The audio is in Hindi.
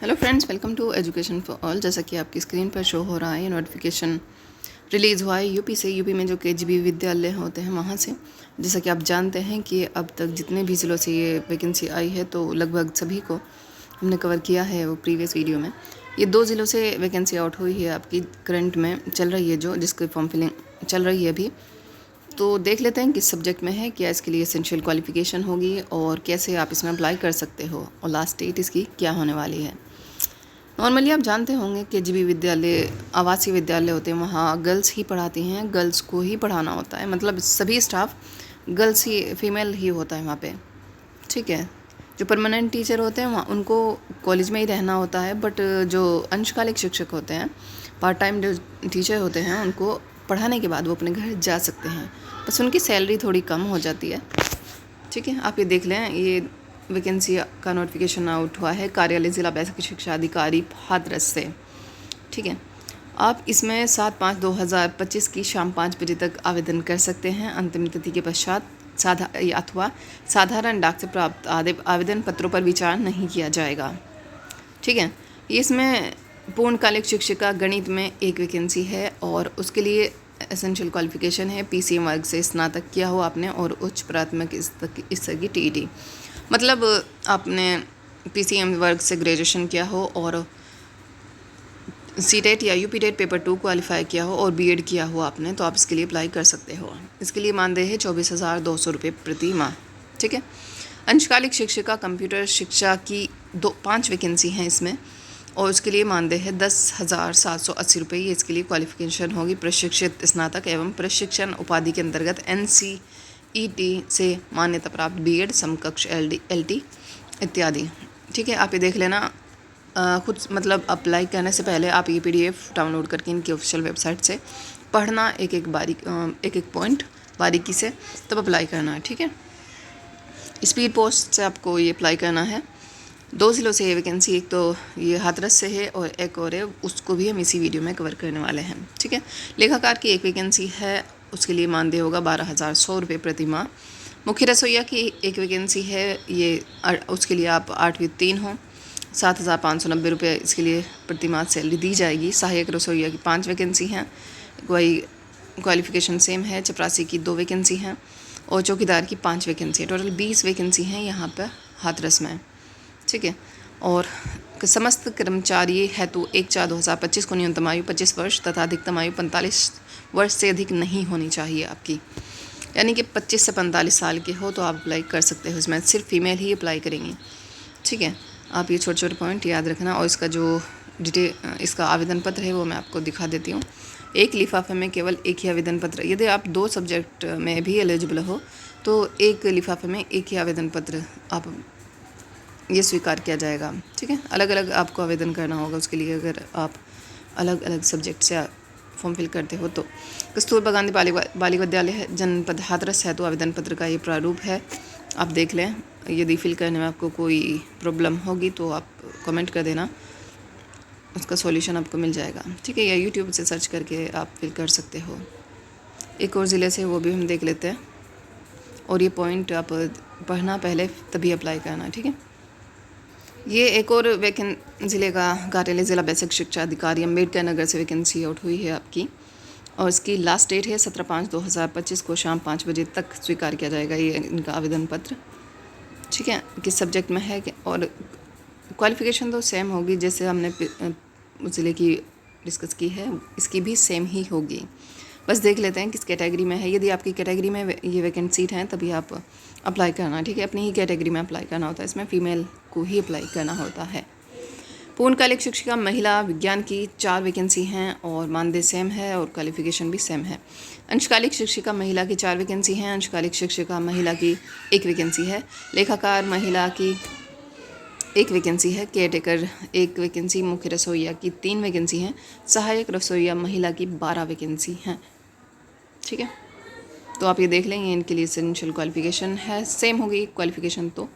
Hello friends, welcome to education for all. जैसा कि आपकी स्क्रीन पर शो हो रहा है, ये नोटिफिकेशन रिलीज़ हुआ है यूपी से। यूपी में जो केजीबी विद्यालय होते हैं वहाँ से। जैसा कि आप जानते हैं कि अब तक जितने भी ज़िलों से ये वैकेंसी आई है तो लगभग सभी को हमने कवर किया है वो प्रीवियस वीडियो में। ये 2 ज़िलों से वैकेंसी आउट हुई है आपकी करंट में चल रही है, जो जिसकी फॉर्म फिलिंग चल रही है अभी। तो देख लेते हैं किस सब्जेक्ट में है, क्या इसके लिए एसेंशियल क्वालिफिकेशन होगी और कैसे आप इसमें अप्लाई कर सकते हो और लास्ट डेट इसकी क्या होने वाली है। नॉर्मली आप जानते होंगे कि केजीबी विद्यालय आवासीय विद्यालय होते हैं, वहाँ गर्ल्स ही पढ़ाती हैं, गर्ल्स को ही पढ़ाना होता है। मतलब सभी स्टाफ गर्ल्स ही, फीमेल ही होता है वहाँ पे। ठीक है, जो परमानेंट टीचर होते हैं वहाँ उनको कॉलेज में ही रहना होता है, बट जो अंशकालिक शिक्षक होते हैं, पार्ट टाइम जो टीचर होते हैं, उनको पढ़ाने के बाद वो अपने घर जा सकते हैं। बस उनकी सैलरी थोड़ी कम हो जाती है। ठीक है, आप ये देख लें, ये वैकेंसी का नोटिफिकेशन आउट हुआ है कार्यालय ज़िला बेसिक शिक्षा अधिकारी हाथरस से। ठीक है, आप इसमें 7/5/2025 की शाम 5 बजे तक आवेदन कर सकते हैं। अंतिम तिथि के पश्चात अथवा साधारण डाक से प्राप्त आवेदन पत्रों पर विचार नहीं किया जाएगा। ठीक है, इसमें पूर्णकालिक शिक्षिका गणित में एक वैकेंसी है और उसके लिए एसेंशियल क्वालिफिकेशन है पीसीएम वर्ग से स्नातक किया हो आपने और उच्च प्राथमिक स्तर की टीईटी। मतलब आपने पीसीएम वर्ग से ग्रेजुएशन किया हो और सीटेट या यूपीटेट पेपर 2 क्वालिफाई किया हो और बीएड किया हो आपने, तो आप इसके लिए अप्लाई कर सकते हो। इसके लिए मानदेय है 24,200 रुपये प्रति माह। ठीक है, अंशकालिक शिक्षिका कंप्यूटर शिक्षा की 5 वैकेंसी हैं इसमें और उसके लिए मानदेय है 10,780 रुपये। ये इसके लिए क्वालिफिकेशन होगी प्रशिक्षित स्नातक एवं प्रशिक्षण उपाधि के अंतर्गत NCET से मान्यता प्राप्त बीएड समकक्ष LT इत्यादि। ठीक है, आप ये देख लेना खुद। मतलब अप्लाई करने से पहले आप ये PDF डाउनलोड करके इनकी ऑफिशियल वेबसाइट से पढ़ना, एक एक पॉइंट बारीकी से, तब अप्लाई करना है। ठीक है, स्पीड पोस्ट से आपको ये अप्लाई करना है। 2 ज़िलों से ये वैकेंसी, एक तो ये हाथरस से है और एक और है, उसको भी हम इसी वीडियो में कवर करने वाले हैं। ठीक है, लेखाकार की एक वैकेंसी है, उसके लिए मानदेय होगा 12,100 रुपये प्रति माह। मुख्य रसोइया की एक वैकेंसी है, ये उसके लिए आप 8वीं उत्तीर्ण हो, 7,590 रुपये इसके लिए प्रति माह सैलरी दी जाएगी। सहायक रसोइया की 5 वैकेंसी हैं, वही क्वालिफिकेशन सेम है। चपरासी की 2 वैकेंसी हैं और चौकीदार की 5 वैकेंसी है। टोटल 20 वैकेंसी हैं यहाँ पर हाथरस में। ठीक है, और समस्त कर्मचारी हेतु 1/4/2025 को न्यूनतम आयु 25 वर्ष तथा अधिकतम आयु 45 वर्ष से अधिक नहीं होनी चाहिए आपकी। यानी कि 25 से 45 साल के हो तो आप अप्लाई कर सकते हो। इसमें सिर्फ फीमेल ही अप्लाई करेंगी। ठीक है, आप ये छोटे छोटे पॉइंट याद रखना। और इसका जो इसका आवेदन पत्र है वो मैं आपको दिखा देती हूँ। एक लिफाफे में केवल एक ही आवेदन पत्र। यदि आप 2 सब्जेक्ट में भी एलिजिबल हो तो एक लिफाफे में एक ही आवेदन पत्र आप ये स्वीकार किया जाएगा। ठीक है, अलग अलग आपको आवेदन करना होगा उसके लिए, अगर आप अलग अलग सब्जेक्ट से फॉर्म फिल करते हो तो। कस्तूरबा गांधी बालिका विद्यालय जनपद हाथरस है तो आवेदन पत्र का ये प्रारूप है, आप देख लें। यदि फिल करने में आपको कोई प्रॉब्लम होगी तो आप कमेंट कर देना, उसका सॉल्यूशन आपको मिल जाएगा। ठीक है, या यूट्यूब से सर्च करके आप फिल कर सकते हो। एक और ज़िले से वो भी हम देख लेते हैं, और ये पॉइंट आप पढ़ना पहले, तभी अप्लाई करना। ठीक है, ये एक और ज़िले का कार्यालय ज़िला बेसिक शिक्षा अधिकारी अम्बेडकर नगर से वैकेंसी आउट हुई है आपकी, और इसकी लास्ट डेट है 17/5/2025 को शाम 5 बजे तक स्वीकार किया जाएगा ये इनका आवेदन पत्र। ठीक है, किस सब्जेक्ट में है और क्वालिफ़िकेशन तो सेम होगी जैसे हमने ज़िले की डिस्कस की है, इसकी भी सेम ही होगी। बस देख लेते हैं किस कैटेगरी में है। यदि आपकी कैटेगरी में ये वैकेंट सीट हैं तभी आप अप्लाई करना। ठीक है, अपनी ही कैटेगरी में अप्लाई करना होता है, इसमें फ़ीमेल को ही अप्लाई करना होता है। पूर्णकालिक शिक्षिका महिला विज्ञान की 4 वैकेंसी हैं और मानदेय सेम है और क्वालिफिकेशन भी सेम है। अंशकालिक शिक्षिका महिला की 4 वैकेंसी हैं, अंशकालिक शिक्षिका महिला की 1 वैकेंसी है। लेखाकार महिला की 1 वैकेंसी है। Caretaker 1 vacancy. मुख्य रसोइया की 3 वैकेंसी हैं। सहायक रसोइया महिला की 12 वैकेंसी हैं। ठीक है, तो आप ये देख लेंगे, इनके लिए एसेंशियल क्वालिफिकेशन है, सेम होगी क्वालिफिकेशन तो।